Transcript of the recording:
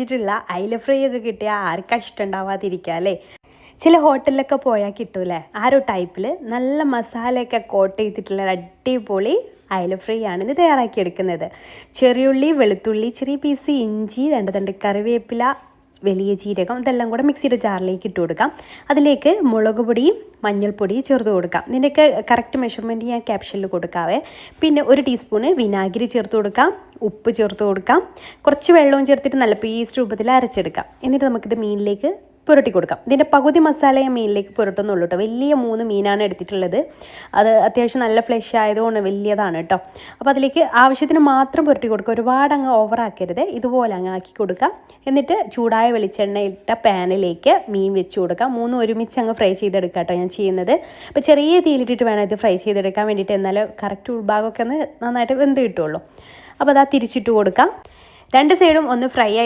ിട്ടുള്ള അയില ഫ്രൈ ഒക്കെ കിട്ടിയാൽ ആർക്കാ ഇഷ്ടമുണ്ടാവാതിരിക്കുക അല്ലേ. ചില ഹോട്ടലിലൊക്കെ പോയാൽ കിട്ടൂലേ ആ ഒരു ടൈപ്പിൽ നല്ല മസാലയൊക്കെ കോട്ട് ചെയ്തിട്ടുള്ള അടിപൊളി അയില ഫ്രൈ ആണ് ഇത് തയ്യാറാക്കിയെടുക്കുന്നത്. ചെറിയുള്ളി, വെളുത്തുള്ളി, ചെറിയ പീസ് ഇഞ്ചി, 2 തണ്ട് കറിവേപ്പില, വലിയ ജീരകം ഇതെല്ലാം കൂടെ മിക്സിയുടെ ജാറിലേക്ക് ഇട്ട് കൊടുക്കാം. അതിലേക്ക് മുളക് പൊടിയും മഞ്ഞൾപ്പൊടിയും ചേർത്ത് കൊടുക്കാം. ഇതിൻ്റെയൊക്കെ കറക്റ്റ് മെഷർമെൻറ്റ് ഞാൻ ക്യാപ്ഷനിൽ കൊടുക്കാവേ. പിന്നെ 1 ടീസ്പൂണ് വിനാഗിരി ചേർത്ത് കൊടുക്കാം, ഉപ്പ് ചേർത്ത് കൊടുക്കാം, കുറച്ച് വെള്ളവും ചേർത്തിട്ട് നല്ല പേസ്റ്റ് രൂപത്തിൽ അരച്ചെടുക്കാം. എന്നിട്ട് നമുക്കിത് മീനിലേക്ക് പുരട്ടി കൊടുക്കാം. ഇതിൻ്റെ പകുതി മസാല ഞാൻ മീനിലേക്ക് പുരട്ടുന്നുള്ളൂ കേട്ടോ. വലിയ 3 മീനാണ് എടുത്തിട്ടുള്ളത്. അത് അത്യാവശ്യം നല്ല ഫ്ലഷ് ആയതുകൊണ്ട് വലിയതാണ് കേട്ടോ. അപ്പോൾ അതിലേക്ക് ആവശ്യത്തിന് മാത്രം പുരട്ടി കൊടുക്കുക, ഒരുപാട് അങ്ങ് ഓവറാക്കരുത്. ഇതുപോലെ അങ്ങ് ആക്കി കൊടുക്കുക. എന്നിട്ട് ചൂടായ വെളിച്ചെണ്ണ ഇട്ട പാനിലേക്ക് മീൻ വെച്ച് കൊടുക്കാം. 3 ഒരുമിച്ച് അങ്ങ് ഫ്രൈ ചെയ്തെടുക്കുക കേട്ടോ ഞാൻ ചെയ്യുന്നത്. അപ്പോൾ ചെറിയ തീയിലിട്ടിട്ട് വേണം ഇത് ഫ്രൈ ചെയ്തെടുക്കാൻ വേണ്ടിയിട്ട്, എന്നാലും കറക്റ്റ് ഉൾഭാഗമൊക്കെ ഒന്ന് നന്നായിട്ട് വെന്ത് കിട്ടുള്ളൂ. അപ്പോൾ അതാ തിരിച്ചിട്ട് കൊടുക്കാം. 2 സൈഡും ഒന്ന് ഫ്രൈ ആയിട്ട്